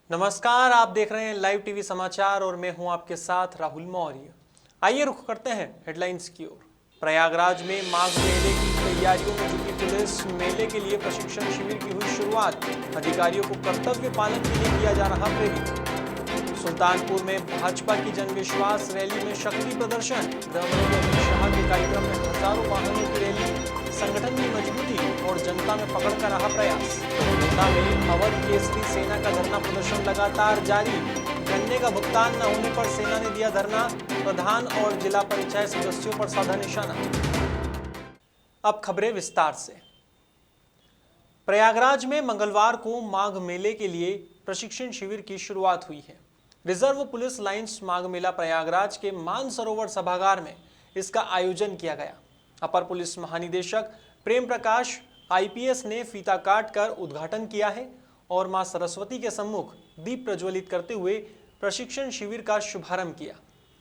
नमस्कार, आप देख रहे हैं लाइव टीवी समाचार और मैं हूं आपके साथ राहुल मौर्य। आइए रुख करते हैं हेडलाइंस की ओर। प्रयागराज में माघ मेले की तैयारियों में जुटी पुलिस, मेले के लिए प्रशिक्षण शिविर की हुई शुरुआत, अधिकारियों को कर्तव्य पालन के लिए किया जा रहा प्रेरित। सुल्तानपुर में भाजपा की जनविश्वास रैली में शक्ति प्रदर्शन, गृहमंत्री अमित शाह के कार्यक्रम में हजारों वाहनों की रैली, संगठन की मजबूती और जनता में पकड़ का रहा प्रयास। कोटा में अवध केसरी सेना का धरना प्रदर्शन लगातार जारी, गन्ने का भुगतान न होने पर सेना ने दिया धरना, प्रधान और जिला पंचायत सदस्यों पर साधा निशाना। अब खबरें विस्तार से। प्रयागराज में मंगलवार को माघ मेले के लिए प्रशिक्षण शिविर की शुरुआत हुई है। Reserve police lines Magh Mela Prayagraj के मानसरोवर सभागार में इसका आयोजन किया गया। अपर पुलिस महानिदेशक प्रेम प्रकाश आईपीएस ने फीता काट कर उद्घाटन किया है और मां सरस्वती के सम्मुख दीप प्रज्वलित करते हुए प्रशिक्षण शिविर का शुभारंभ किया।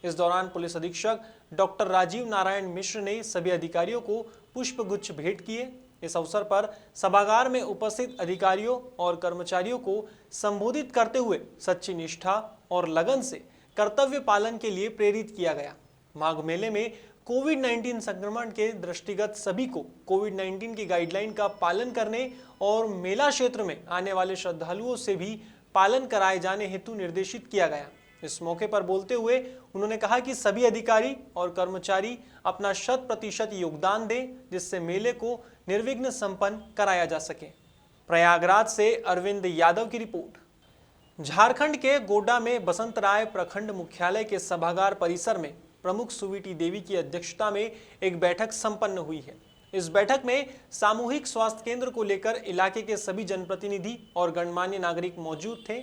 इस दौरान पुलिस अधीक्षक डॉक्टर राजीव नारायण मिश्र ने सभी अधिकारियों को पुष्पगुच्छ भेंट किए। इस अवसर पर सभागार में उपस्थित अधिकारियों और कर्मचारियों को संबोधित करते हुए सच्ची निष्ठा और लगन से कर्तव्य पालन के लिए प्रेरित किया गया। माघ मेले में कोविड-19 संक्रमण के दृष्टिगत सभी को कोविड-19 की गाइडलाइन का पालन करने और मेला क्षेत्र में आने वाले श्रद्धालुओं से भी पालन कराए जाने हेतु निर्देशित किया गया। इस मौके पर बोलते हुए उन्होंने कहा कि सभी अधिकारी और कर्मचारी अपना 100% योगदान दें, जिससे मेले को निर्विघ्न संपन्न कराया जा सके। प्रयागराज से अरविंद यादव की रिपोर्ट। झारखंड के गोड्डा में बसंत राय प्रखंड मुख्यालय के सभागार परिसर में प्रमुख सुवीटी देवी की अध्यक्षता में एक बैठक संपन्न हुई है। इस बैठक में सामूहिक स्वास्थ्य केंद्र को लेकर इलाके के सभी जनप्रतिनिधि और गणमान्य नागरिक मौजूद थे।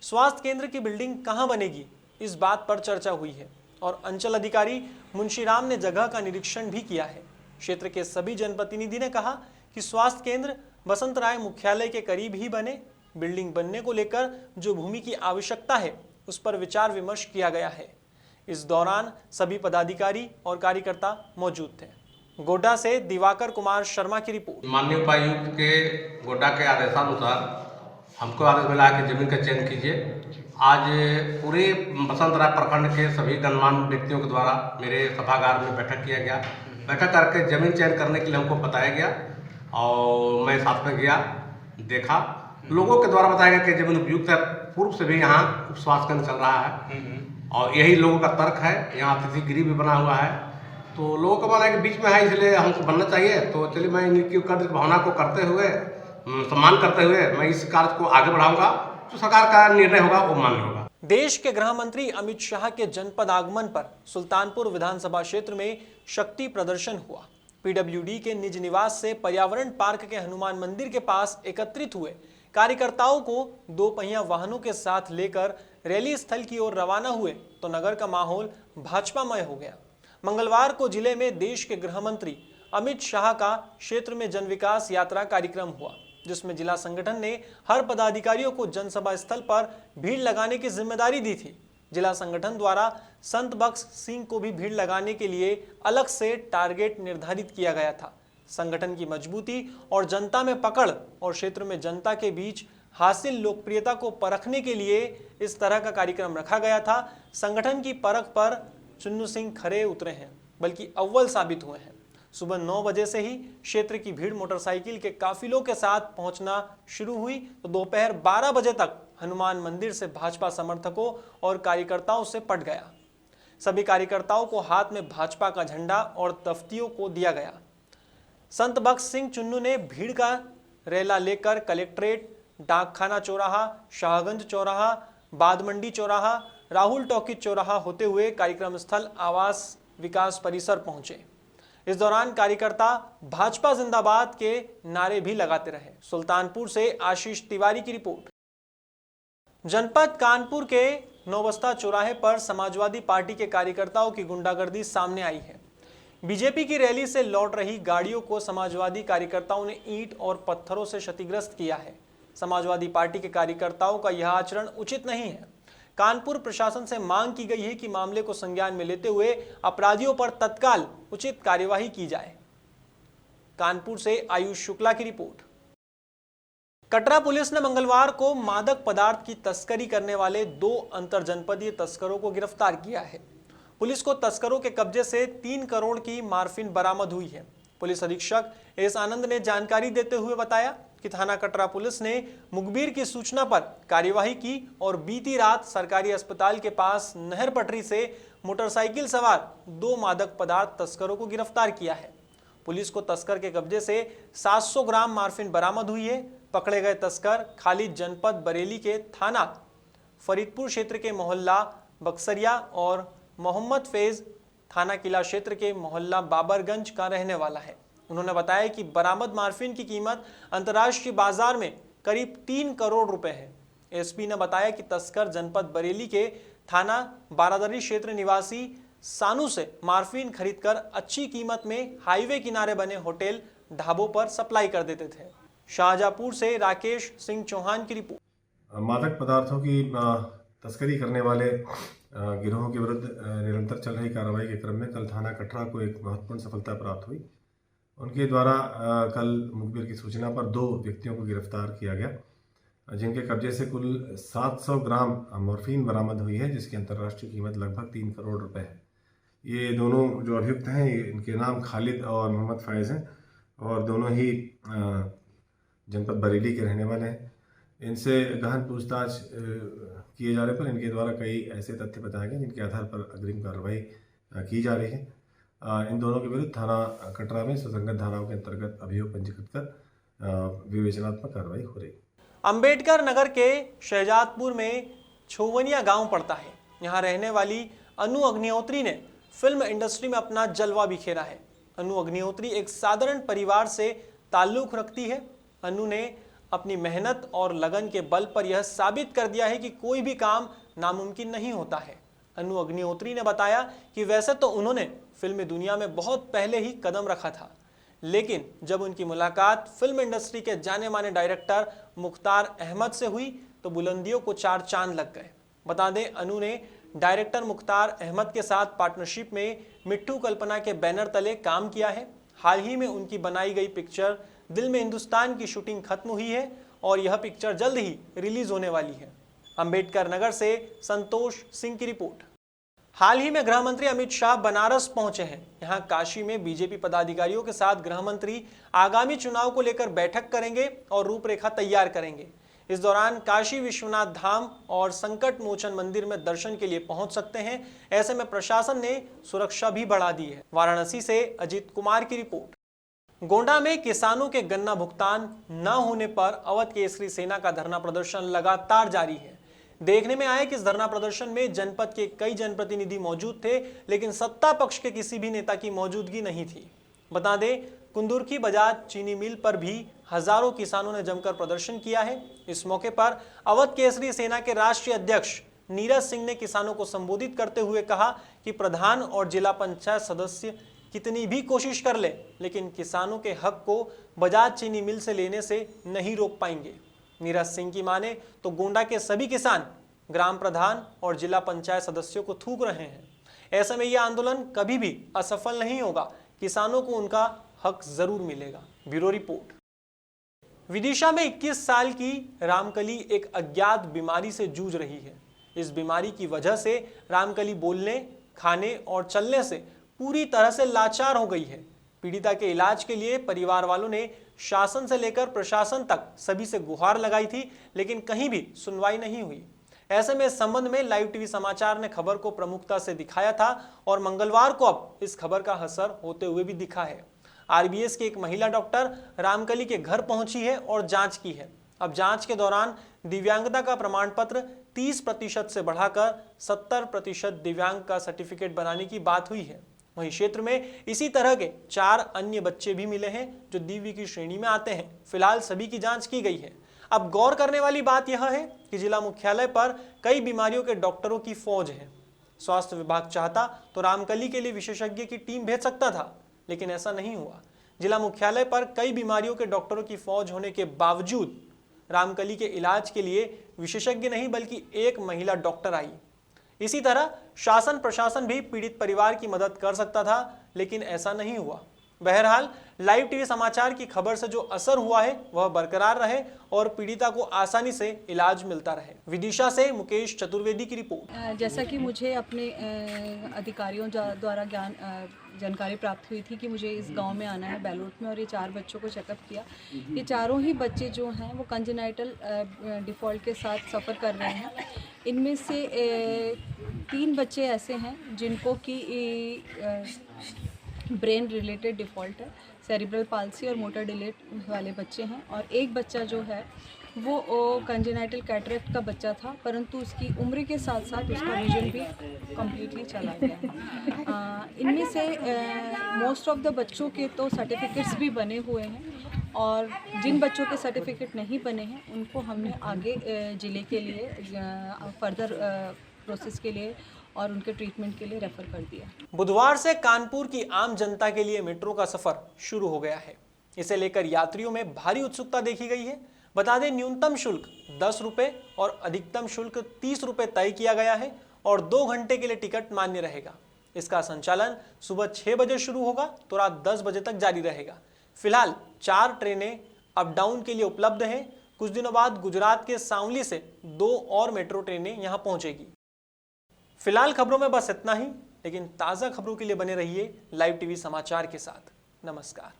स्वास्थ्य केंद्र की बिल्डिंग कहां बनेगी, इस बात पर चर्चा हुई है और अंचल अधिकारी मुंशीराम ने जगह का निरीक्षण भी किया है। क्षेत्र के सभी जनप्रतिनिधि ने कहा कि स्वास्थ्य केंद्र बसंत राय मुख्यालय के करीब ही बने। बिल्डिंग बनने को लेकर जो भूमि की आवश्यकता है उस पर विचार विमर्श किया गया है। इस दौरान सभी पदाधिकारी और कार्यकर्ता मौजूद थे। गोड्डा से दिवाकर कुमार शर्मा की रिपोर्ट। माननीय उपायुक्त के गोड्डा के आदेशानुसार हमको आदेश मिला है कि जमीन का चयन कीजिए। आज पूरे बसंत राय प्रखंड के सभी गणमान्य व्यक्तियों के द्वारा मेरे सभागार में बैठक किया गया। बैठक करके जमीन चयन करने के लिए हमको बताया गया और मैं साथ में गया, देखा। लोगों के द्वारा बताया गया कि जमीन उपयुक्त है। पूर्व से भी यहाँ उप स्वास्थ्य केंद्र चल रहा है और यही लोगों का तर्क है। यहाँ अतिथि गृह भी बना हुआ है, तो लोगों का मानना है कि बीच में है, इसलिए हमको बनना चाहिए। तो चलिए, मैं इनकी भावना को करते हुए, सम्मान करते हुए मैं इस कार्य को आगे बढ़ाऊंगा। जो सरकार का निर्णय होगा वो मान्य होगा। देश के गृह मंत्री अमित शाह के जनपद आगमन पर सुल्तानपुर विधानसभा क्षेत्र में शक्ति प्रदर्शन हुआ। पीडब्ल्यूडी के निज निवास से पर्यावरण पार्क के हनुमान मंदिर के पास एकत्रित हुए कार्यकर्ताओं को दो पहिया वाहनों के साथ लेकर रैली स्थल की ओर रवाना हुए तो नगर का माहौल भाजपामय हो गया। मंगलवार को जिले में देश के गृह मंत्री अमित शाह का क्षेत्र में जन विकास यात्रा कार्यक्रम हुआ, जिसमें जिला संगठन ने हर पदाधिकारियों को जनसभा स्थल पर भीड़ लगाने की जिम्मेदारी दी थी। जिला संगठन द्वारा संत बख्श सिंह को भी भीड़ लगाने के लिए अलग से टारगेट निर्धारित किया गया था। संगठन की मजबूती और जनता में पकड़ और क्षेत्र में जनता के बीच हासिल लोकप्रियता को परखने के लिए इस तरह का कार्यक्रम रखा गया था। संगठन की परख पर चुन्नू सिंह खरे उतरे हैं, बल्कि अव्वल साबित हुए हैं। सुबह 9 बजे से ही क्षेत्र की भीड़ मोटरसाइकिल के काफिलों के साथ पहुंचना शुरू हुई तो दोपहर 12 बजे तक हनुमान मंदिर से भाजपा समर्थकों और कार्यकर्ताओं से पट गया। सभी कार्यकर्ताओं को हाथ में भाजपा का झंडा और तख्तियों को दिया गया। संत बख्श सिंह चुन्नू ने भीड़ का रैला लेकर कलेक्ट्रेट, डाकखाना चौराहा, शाहगंज चौराहा, बादमंडी चौराहा, राहुल टॉकीज चौराहा होते हुए कार्यक्रम स्थल आवास विकास परिसर पहुंचे। इस दौरान कार्यकर्ता भाजपा जिंदाबाद के नारे भी लगाते रहे। सुल्तानपुर से आशीष तिवारी की रिपोर्ट। जनपद कानपुर के नौबस्ता चौराहे पर समाजवादी पार्टी के कार्यकर्ताओं की गुंडागर्दी सामने आई है। बीजेपी की रैली से लौट रही गाड़ियों को समाजवादी कार्यकर्ताओं ने ईंट और पत्थरों से क्षतिग्रस्त किया है। समाजवादी पार्टी के कार्यकर्ताओं का यह आचरण उचित नहीं है। कानपुर प्रशासन से मांग की गई है कि मामले को संज्ञान में लेते हुए अपराधियों पर तत्काल उचित कार्यवाही की जाए। कानपुर से आयुष शुक्ला की रिपोर्ट। कटरा पुलिस ने मंगलवार को मादक पदार्थ की तस्करी करने वाले 2 अंतरजनपदीय तस्करों को गिरफ्तार किया है। पुलिस को तस्करों के कब्जे से 3 करोड़ की मार्फिन बरामद हुई है। पुलिस अधीक्षक एस आनंद ने जानकारी देते हुए बताया कि थाना कटरा पुलिस ने मुखबिर की सूचना पर कार्यवाही की और बीती रात सरकारी अस्पताल के पास नहर पटरी से मोटरसाइकिल सवार 2 मादक पदार्थ तस्करों को गिरफ्तार किया है। पुलिस को तस्कर के कब्जे से 700 ग्राम मार्फिन बरामद हुई है। पकड़े गए तस्कर खालिद जनपद बरेली के थाना फरीदपुर क्षेत्र के मोहल्ला बक्सरिया और मोहम्मद फैज थाना किला क्षेत्र के मोहल्ला बाबरगंज का रहने वाला है। उन्होंने बताया कि बरामद मार्फिन की कीमत अंतर्राष्ट्रीय बाजार में करीब 3 करोड़ रुपए है। एसपी ने बताया कि तस्कर जनपद बरेली के थाना बारादरी क्षेत्र निवासी सानू से मार्फिन खरीदकर अच्छी कीमत में हाईवे किनारे बने होटल ढाबों पर सप्लाई कर देते थे। शाहजहांपुर से राकेश सिंह चौहान की रिपोर्ट। मादक पदार्थों की तस्करी करने वाले गिरोहों के विरुद्ध निरंतर चल रही कार्रवाई के क्रम में कल थाना कटरा को एक महत्वपूर्ण सफलता प्राप्त हुई। उनके द्वारा कल मुखबिर की सूचना पर 2 व्यक्तियों को गिरफ्तार किया गया, जिनके कब्जे से कुल 700 ग्राम मॉर्फिन बरामद हुई है, जिसकी अंतर्राष्ट्रीय कीमत लगभग 3 करोड़ रुपए है। ये दोनों जो अभियुक्त हैं, इनके नाम खालिद और मोहम्मद फैज़ हैं और दोनों ही जनपद बरेली के रहने वाले हैं। इनसे गहन पूछताछ किए जाने पर इनके द्वारा कई ऐसे तथ्य बताए गए जिनके आधार पर अग्रिम कार्रवाई की जा रही है। इन दोनों के विरुद्ध थाना कटरा में सुसंगत धाराओं के अंतर्गत अभियोग पंजीकृत कर विवेचनात्मक कार्रवाई हो रही। अंबेडकर नगर के शहजादपुर में छोवनिया गांव पड़ता है। यहां रहने वाली अनु अग्निहोत्री ने फिल्म इंडस्ट्री में अपना जलवा बिखेरा है। अनु अग्निहोत्री एक साधारण परिवार से ताल्लुक रखती है। अनु ने अपनी मेहनत और लगन के बल पर यह साबित कर दिया है कि कोई भी काम नामुमकिन नहीं होता है। अनु अग्निहोत्री ने बताया कि वैसे तो उन्होंने फिल्मी दुनिया में बहुत पहले ही कदम रखा था, लेकिन जब उनकी मुलाकात फिल्म इंडस्ट्री के जाने माने डायरेक्टर मुख्तार अहमद से हुई तो बुलंदियों को 4 चांद लग गए। बता दें, अनु ने डायरेक्टर मुख्तार अहमद के साथ पार्टनरशिप में मिट्टू कल्पना के बैनर तले काम किया है। हाल ही में उनकी बनाई गई पिक्चर दिल में हिंदुस्तान की शूटिंग खत्म हुई है और यह पिक्चर जल्द ही रिलीज होने वाली है। अंबेडकर नगर से संतोष सिंह की रिपोर्ट। हाल ही में गृह मंत्री अमित शाह बनारस पहुंचे हैं। यहां काशी में बीजेपी पदाधिकारियों के साथ गृह मंत्री आगामी चुनाव को लेकर बैठक करेंगे और रूपरेखा तैयार करेंगे। इस दौरान काशी विश्वनाथ धाम और संकट मोचन मंदिर में दर्शन के लिए पहुंच सकते हैं। ऐसे में प्रशासन ने सुरक्षा भी बढ़ा दी है। वाराणसी से अजीत कुमार की रिपोर्ट। गोंडा में किसानों के गन्ना भुगतान न होने पर अवध केसरी सेना का धरना प्रदर्शन लगातार जारी है। देखने में आया कि इस धरना प्रदर्शन में जनपद के कई जनप्रतिनिधि मौजूद थे, लेकिन सत्ता पक्ष के किसी भी नेता की मौजूदगी नहीं थी। बता दें, कुंदुरखी बजाज चीनी मिल पर भी हजारों किसानों ने जमकर प्रदर्शन किया है। इस मौके पर अवध केसरी सेना के राष्ट्रीय अध्यक्ष नीरज सिंह ने किसानों को संबोधित करते हुए कहा कि प्रधान और जिला पंचायत सदस्य कितनी भी कोशिश कर ले, लेकिन किसानों के हक को बजाज चीनी मिल से लेने से नहीं रोक पाएंगे। नीरज सिंह की माने तो गोंडा के सभी किसान ग्राम प्रधान और जिला पंचायत सदस्यों को थूक रहे हैं। ऐसे में यह आंदोलन कभी भी असफल नहीं होगा। किसानों को उनका हक जरूर मिलेगा। Bureau report. विदिशा में 21 साल की रामकली एक अज्ञात बीमारी से जूझ रही है। इस बीमारी की वजह से रामकली बोलने, खाने और चलने से पूरी तरह से लाचार हो गई है। पीड़िता के इलाज के लिए परिवार वालों ने शासन से लेकर प्रशासन तक सभी से गुहार लगाई थी, लेकिन कहीं भी सुनवाई नहीं हुई। ऐसे में इस संबंध में लाइव टीवी समाचार ने खबर को प्रमुखता से दिखाया था और मंगलवार को अब इस खबर का असर होते हुए भी दिखा है। आरबीएस की एक महिला डॉक्टर रामकली के घर पहुंची है और जांच की है। अब जांच के दौरान दिव्यांगता का प्रमाण पत्र 30% से बढ़ाकर 70% दिव्यांग का सर्टिफिकेट बनाने की बात हुई है। वहीं क्षेत्र में इसी तरह के 4 अन्य बच्चे भी मिले हैं जो दिव्य की श्रेणी में आते हैं। फिलहाल सभी की जांच की गई है। अब गौर करने वाली बात यह है कि जिला मुख्यालय पर कई बीमारियों के डॉक्टरों की फौज है। स्वास्थ्य विभाग चाहता तो रामकली के लिए विशेषज्ञ की टीम भेज सकता था, लेकिन ऐसा नहीं हुआ। जिला मुख्यालय पर कई बीमारियों के डॉक्टरों की फौज होने के बावजूद रामकली के इलाज के लिए विशेषज्ञ नहीं बल्कि एक महिला डॉक्टर आई। इसी तरह शासन प्रशासन भी पीड़ित परिवार की मदद कर सकता था, लेकिन ऐसा नहीं हुआ। बहरहाल लाइव टीवी समाचार की खबर से जो असर हुआ है वह बरकरार रहे और पीड़िता को आसानी से इलाज मिलता रहे। विदिशा से मुकेश चतुर्वेदी की रिपोर्ट। जैसा कि मुझे अपने अधिकारियों द्वारा जानकारी प्राप्त हुई थी कि मुझे इस गांव में आना है बैलोट में, और ये 4 बच्चों को चेकअप किया। ये चारों ही बच्चे जो हैं वो कंजेनाइटल डिफ़ॉल्ट के साथ सफ़र कर रहे हैं। इनमें से 3 बच्चे ऐसे हैं जिनको कि ब्रेन रिलेटेड डिफ़ॉल्ट है, सेरिब्रल पाल्सी और मोटर डिलेट वाले बच्चे हैं, और एक बच्चा जो है वो कंजेनाइटल कैटरेक्ट का बच्चा था, परंतु उसकी उम्र के साथ साथ उसका विजन भी कम्प्लीटली चला गया है। इनमें से मोस्ट ऑफ द बच्चों के तो सर्टिफिकेट्स भी बने हुए हैं, और जिन बच्चों के सर्टिफिकेट नहीं बने हैं उनको हमने आगे ज़िले के लिए फर्दर प्रोसेस के लिए और उनके ट्रीटमेंट के लिए रेफर कर दिया। बुधवार से कानपुर की आम जनता के लिए मेट्रो का सफर शुरू हो गया है। इसे लेकर यात्रियों में भारी उत्सुकता देखी गई है। बता दें, न्यूनतम शुल्क 10 रुपये और अधिकतम शुल्क 30 रुपये तय किया गया है और 2 घंटे के लिए टिकट मान्य रहेगा। इसका संचालन सुबह 6 बजे शुरू होगा तो रात 10 बजे तक जारी रहेगा। फिलहाल 4 ट्रेनें अप डाउन के लिए उपलब्ध हैं। कुछ दिनों बाद गुजरात के सांवली से 2 और मेट्रो ट्रेनें यहां पहुंचेगी। फिलहाल खबरों में बस इतना ही, लेकिन ताज़ा खबरों के लिए बने रहिए लाइव टीवी समाचार के साथ। नमस्कार।